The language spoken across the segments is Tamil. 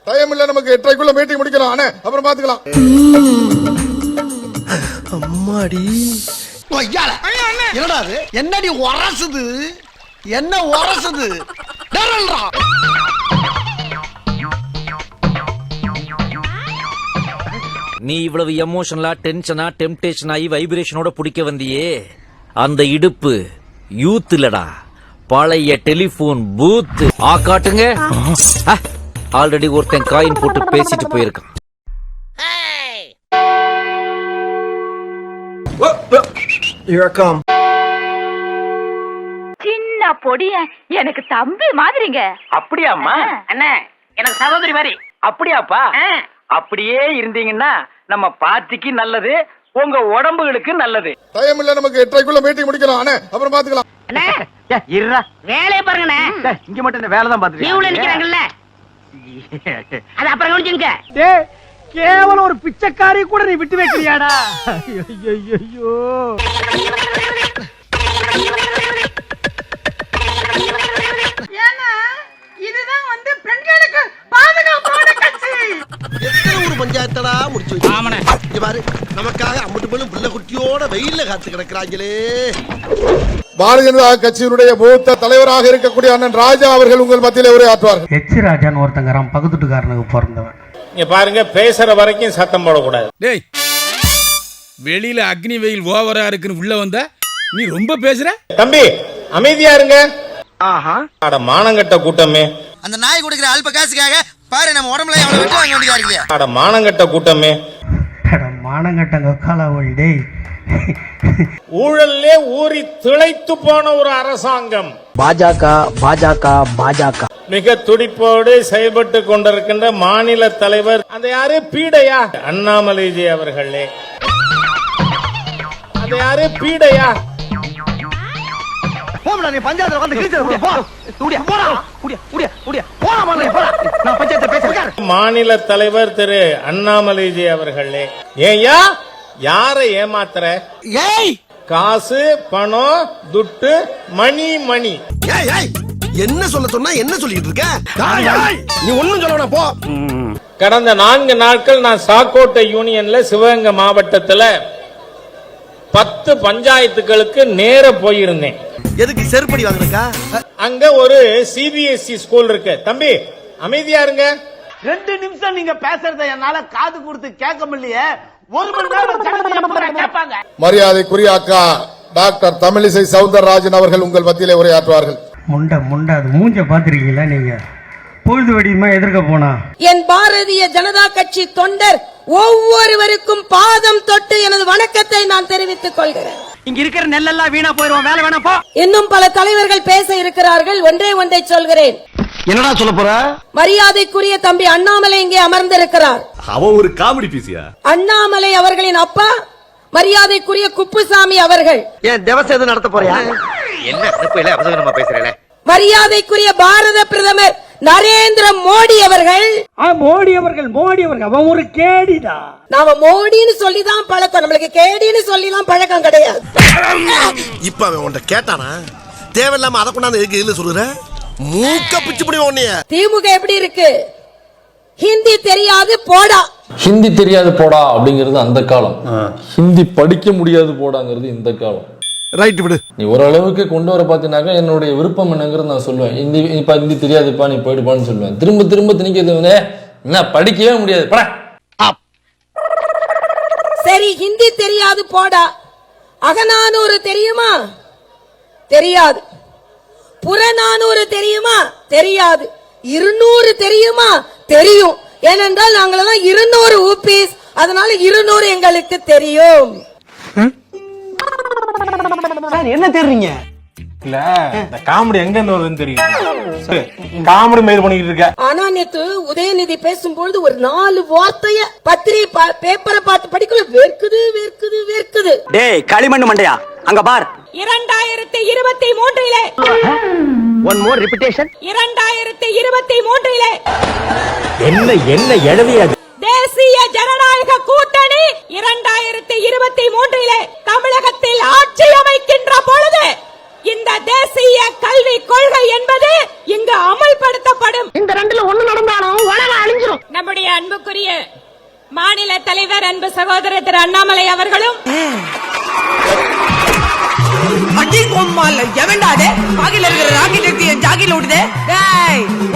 டைம் இல்ல நமக்கு 8:30க்குள்ள மீட்டிங் முடிக்கணும் அண்ணே, அப்புறம் பாத்துக்கலாம். அம்மாடி என்னடா அது? என்னடி உரசுது? என்ன உரசுது? நீ இவ்வளவு எமோஷனலா டென்ஷனா டெம்டேஷன் ஆகி வைப்ரேஷனோட பிடிக்க வந்தியே, அந்த இடுப்பு யூத் இல்லடா, பழைய டெலிபோன் பூத். காட்டுங்க. ஆல்ரெடி ஒருத்தன் காயின் போட்டு பேசிட்டு போயிருக்கான். சின்ன பொடிய எனக்கு தம்பி மாதிரிங்க. அப்படியாம்மா? அண்ணே எனக்கு சகோதரி மாதிரி. அப்படியாப்பா? அப்படியே இருந்தீங்கன்னா நம்ம பார்ட்டிக்கு நல்லது, உங்க உடம்புகளுக்கு நல்லது. டைம் இல்ல நமக்கு 8:30க்குள்ள மீட்டிங் முடிக்கணும் அண்ணே, அப்புறம் பாத்துக்கலாம். இருடா, வேலையை பாருங்கண்ணே. இங்க மட்டும் இந்த வேலை தான் நிக்கிறாங்கல்ல, அது அப்புறம் கவனிச்சுங்க. கேவலம் ஒரு பிச்சைக்காரி கூட நீ விட்டு வைக்கிறியாடா? ஐயோ, இதுதான் வந்து பெண்களுக்கு பாதுகாப்பான கட்சி. எத்தனை ஒரு பஞ்சாயத்தடா முடிச்சு வச்சு பாரு. நமக்காக அம்பட்டு போலும் புள்ள குட்டியோட வெயில்ல காத்து கிடக்குறாங்களே. பாரதிய ஜனதா கட்சியினுடைய மூத்த தலைவராக இருக்கக்கூடிய அண்ணன் ராஜா அவர்கள் உங்கள் மத்தியிலே உரையாற்றுவார்கள். எச் ராஜான்னு ஒருத்தங்கிறான், பக்கத்துட்டுக்காரனுக்கு பிறந்தவன். இங்க பாருங்க, பேசுற வரைக்கும் சத்தம் போடக்கூடாது. டேய், வெளியில அக்னி வெயில் ஓவரா இருக்குன்னு உள்ள வந்த நீ ரொம்ப பேசுற. தம்பி அமைதியா இருங்க. அட மானங்கட்ட கூட்டமே, அந்த நாய் கொடுக்கிற அல்ப காசுக்காக பாரு நம்ம உடம்புல எவ்வளவு வெட்டு வாங்க வேண்டியதா இருக்கு. அட மானங்கட்ட கூட்டமே, மானங்கட்டங்க காலாவளி. டேய், ஊழல்லே ஊறி திளைத்து போன ஒரு அரசாங்கம் பாஜக மிக துடிப்போடு செயல்பட்டு கொண்டிருக்கின்ற மாநில தலைவர் அந்த யாரு பீடையா அண்ணாமலைஜி அவர்களே. அந்த யாரு பீடையா? நீ பஞ்சாயத்துல வந்து மாநில தலைவர் திரு அண்ணாமலைஜி அவர்களே. ஏயா யாரை ஏமாத்துற? காசு பணம் துட்டு மணி மணி. என்ன சொல்ல சொன்னா என்ன சொல்லிட்டு இருக்க? நீ ஒண்ணும் சொல்ல போ. கடந்த 4 நாட்கள் நான் சாக்கோட்டை யூனியன்ல சிவகங்கை மாவட்டத்துல 10 பஞ்சாயத்துகளுக்கு நேர போயிருந்தேன். எதுக்கு செருப்படி வாங்குறக்கா? அங்க ஒரு சிபிஎஸ்இ ஸ்கூல் இருக்கு. தம்பி அமைதியா இருங்க. 2 நிமிஷம் நீங்க பேசுறத என்னால காது கொடுத்து கேட்க முடியலையே. 1 மணி நேரம் கேட்பாங்க. மரியாதைக்குரிய அக்கா டாக்டர் தமிழிசை சவுந்தரராஜன் அவர்கள் உங்கள் மத்தியிலே உரையாற்றுவார்கள். முண்டை அது மூஞ்ச பாத்திருக்கீங்களா நீங்க? பொழுது வெடியுமா எதிர்க்க போனா? என் பாரதிய ஜனதா கட்சி தொண்டர் ஒவ்வொருவருக்கும் பாதம் தொட்டு எனது வணக்கத்தை நான் தெரிவித்துக் கொள்கிறேன். இங்க இருக்கிற நெல்லெல்லாம் வீணா போயிரும், வேலை வேணா போ. இன்னும் பல தலைவர்கள் பேச இருக்கிறார்கள். ஒன்றை சொல்கிறேன். என்னடா சொல்ல போற? மரியாதைக்குரிய தம்பி அண்ணாமலை இங்கே அமர்ந்திருக்கிறார். அவன் ஒரு காமெடி பீசியா? அண்ணாமலை அவர்களின் அப்பா மரியாதைக்குரிய குப்புசாமி அவர்கள். ஏன் திவசம் எதுவும் நடத்த போறியா? என்ன அபசகனமா பேசுறேன்? மரியாதைக்குரிய பாரத பிரதமர் நரேந்திர மோடி அவர்கள். மோடி அவர்கள் அவன் ஒரு கேடிடா. நாம மோடின்னு சொல்லிதான் பழக்கம், நம்மளுக்கு கேடின்னு சொல்லிதான் பழக்கம் கிடையாது. இப்ப அவன் உன்கிட்ட கேட்டானா? தேவையில்லாம அதை கொண்டாந்து எதுக்கு இல்ல சொல்லுற? மூக்க பிச்சு புடி உன்னைய. திமுக எப்படி இருக்கு? ஹிந்தி தெரியாது போடா. ஹிந்தி தெரியாது போடா அப்படிங்கிறது அந்த காலம். ஹிந்தி படிக்க முடியாது போடாங்கிறது இந்த காலம். ரைட் விடு. நீ ஓரளவுக்கு கொண்டு வர பாத்தீங்கன்னாக்கா என்னுடைய விருப்பம் என்னங்கிறது நான் சொல்லுவேன். ஹிந்தி தெரியாதுப்பா நீ போயிடுப்பான்னு சொல்லுவேன். திரும்ப திணிக்கிறது என்ன படிக்கவே முடியாது பட. சரி, ஹிந்தி தெரியாது போடா. அகநானூறு தெரியுமா? தெரியாது. புறநானூறு தெரியுமா? தெரியாது. 200 தெரியுமா? தெரியும். ஏனென்றால் நாங்களெல்லாம் 200 ஊபிஸ், அதனால 200 எங்களுக்கு தெரியும். என்ன தெரியுங்க? இல்ல இந்த காமெடி எங்க இருந்து வருதுன்னு தெரியும். காமெடி மேல் பண்ணிட்டு இருக்க. ஆனா நேத்து உதயநிதி பேசும்பொழுது ஒரு 4 வார்த்தைய பத்திரிகை பேப்பரை பார்த்து படிக்கல. வேர்க்குது. டேய் களிமண் மண்டையா, அங்க பார். 2023 ஒன் மோர் ரிப்பீட்டேஷன். 2023 என்ன எழவியாது. தேசிய ஜனநாயக கூட்டணி 2023 தமிழகத்தில் ஆட்சி அமைக்கின்ற பொழுது இந்த தேசிய கல்வி கொள்கை என்பது இங்கு அமல்படுத்தப்படும். இந்த பேரன்பு சகோதரர் திரு அண்ணாமலை அவர்களும்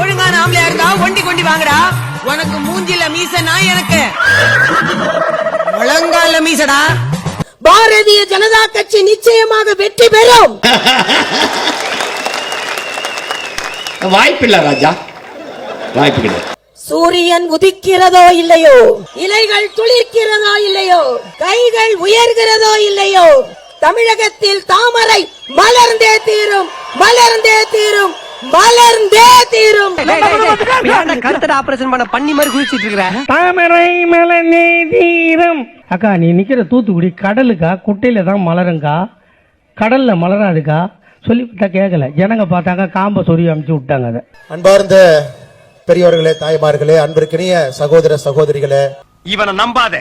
ஒழுங்கான ஆம்பளையா இருந்தா ஒண்டி கொண்டி வாங்கடா. உனக்கு மூஞ்சில மீசனா எனக்கு முழங்கால மீசடா. பாரதிய ஜனதா கட்சி நிச்சயமாக வெற்றி பெறும். வாய்ப்பில்லை ராஜா, வாய்ப்பு கிடையாது. சூரியன் உதிக்கிறதோ இல்லையோ, இலைகள் துளிர்க்கிறதோ இல்லையோ, கைகள் உயர்கிறதோ இல்லையோ, தமிழகத்தில் தாமரை மலர்ந்தே தீரும், மலர்ந்தே தீரும், மலர்ந்தே தீரும். கருத்தட ஆபரேஷன் பண்ண பண்ணி மாதிரி குதிச்சிட்டு இருக்கிற தாமரை மலர்ந்தே தீரும். அக்கா நீ நிக்கிற தூத்துக்குடி கடலுக்கா குட்டையில தான் மலருங்கா, கடல்ல மலராதுக்கா. சொல்லிவிட்டா கேட்கல, ஜனங்க பார்த்தாங்க காம்ப சொருவி அமுச்சு விட்டாங்க. அதை அன்பார்ந்த பெரியவர்களே, தாய்மார்களே, அன்பிற்கினிய சகோதர சகோதரிகளே, இவனை நம்பாத.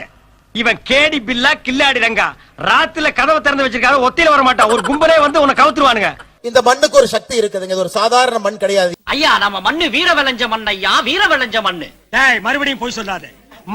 இவன் கேடி பில்லா கில்லாடி ரங்கா. ராத்துல கதவை திறந்து வச்சிருக்காரு, ஒத்தையில வர மாட்டான். ஒரு கும்பலே வந்து உன்னை கவுத்துருவானுங்க. இந்த மண்ணுக்கு ஒரு சக்தி இருக்குதுங்க. இது ஒரு சாதாரண மண் கிடையாது ஐயா. நம்ம மண்ணு வீர விளைஞ்ச மண் ஐயா, வீர விளைஞ்ச மண்ணு. மறுபடியும் போய் சொல்லாத.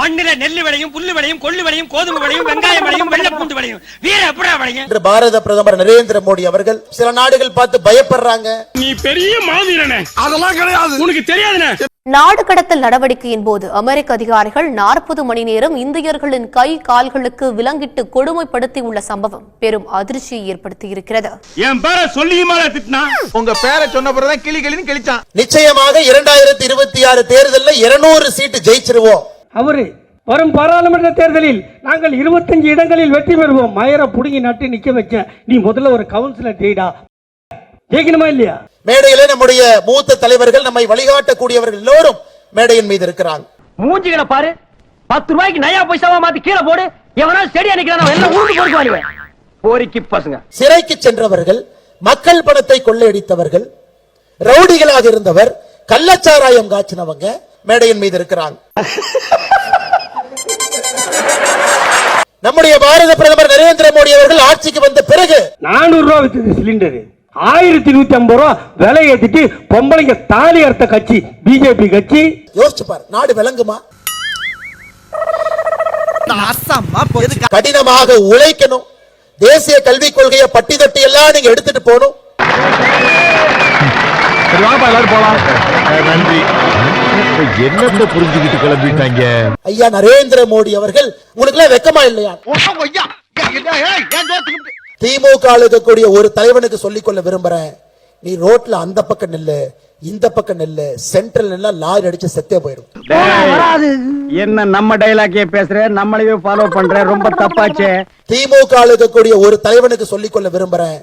மண்ணில நெல்லு விளையும், புல்லு விளையும், கொள்ளு விளையும், கோதுமை விளையும், வெங்காயம் விளையும், வெள்ளை பூண்டு விளையும். வீர எப்படா விளையும்? என்று பாரத பிரதமர் நரேந்திர மோடி அவர்கள் சில நாடுகள் பார்த்து பயப்படுறாங்க. நீ பெரிய மாவீரனே, அதெல்லாம் கிடையாது, உனக்கு தெரியாதுனே. நாடு கடத்தல் நடவடிக்கையின் போது அமெரிக்க அதிகாரிகள் 40 மணி நேரம் இந்தியர்களின் கை கால்களுக்கு விலங்கிட்டு கொடுமைப்படுத்தி உள்ள சம்பவம் பெரும் அதிர்ச்சியை ஏற்படுத்தி இருக்கிறது. என் பேரை சொல்லியுமா திட்டினா? உங்க பேரை சொன்ன பிறகுதான் கிளி கிளின்னு கிழிச்சான். நிச்சயமாக 2026 தேர்தலில் 200 சீட்டு ஜெயிச்சிருவோம். அவரு வரும் பாராளுமன்ற தேர்தலில் நாங்கள் 25 இடங்களில் வெற்றி பெறுவோம். மயரை புடுங்கி நட்டு நிக்க வச்ச நீ முதல்ல ஒரு கவுன்சிலர் ஜெயிடா. ஜெயிக்கணுமா இல்லையா? மேடையிலே நம்முடைய மூத்த தலைவர்கள், நம்மை வழிகாட்டக்கூடியவர்கள் எல்லோரும் மேடையின் மீது இருக்கிறாங்க. மூஞ்சிகளை பாரு. 10 ரூபாய்க்கு நயா பைசாவா மாத்தி கீழே போடு. எவனா செடி அணைக்கிறான் எல்லாம் ஊருக்கு போடுவானுங்க. போரிக்கு பசங்க. சிறைக்கு சென்றவர்கள், மக்கள் பணத்தை கொள்ளையடித்தவர்கள், ரவுடிகளாக இருந்தவர், கள்ளச்சாராயம் காய்ச்சினவங்க மேடையின் மீது இருக்கிறாங்க. நம்முடைய பாரத பிரதமர் நரேந்திர மோடி அவர்கள் ஆட்சிக்கு வந்த பிறகு 400 ரூபாய் வித்தது சிலிண்டர் 1150 ரூபாய் விலை ஏத்திட்டு பொம்பளைங்க தாலி அறுத்த கட்சி பிஜேபி கட்சி. யோசிச்சு பாரு, நாடு விளங்குமா? கடினமாக உழைக்கணும். தேசிய கல்விக் கொள்கையை பட்டி தொட்டி எல்லாம் நீங்க எடுத்துட்டு போகணும். நன்றி. என்னத்தை புரிஞ்சுக்கிட்டு கிளம்பிட்டாங்க ஐயா நரேந்திர மோடி அவர்கள், உங்களுக்கு எல்லாம் வெக்கமா இல்லையா? திமுக இருக்கக்கூடிய ஒரு தலைவனுக்கு சொல்லிக்கொள்ள விரும்புறேன், நீ ரோட்ல அந்த பக்கம் நில்லு, இந்த பக்கம் நில்லு, சென்ட்ரல் எல்லாம் லாரி அடிச்சு செத்தே போயிடும். என்ன நம்ம டைலாக்கே பேசுற, நம்மளையே ஃபாலோ பண்ற, ரொம்ப தப்பாச்சே. திமுக இருக்கக்கூடிய ஒரு தலைவனுக்கு சொல்லிக்கொள்ள விரும்புறேன்,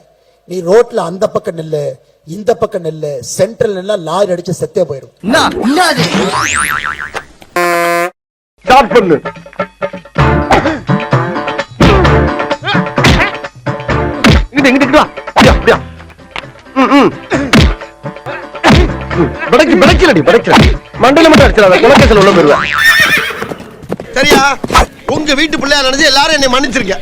நீ ரோட்ல அந்த பக்கம் நில்லு, இந்த பக்கம் நில்லு, சென்ட்ரல் எல்லாம் லாரி அடிச்சு செத்தே போயிடும். ஸ்டார்ட் பண்ணு. மண்டல மட்டும் அடிச்சிடாத, சரியா? உங்க வீட்டு பிள்ளையா நினைச்சு எல்லாரும் என்னை மன்னிச்சிருக்க.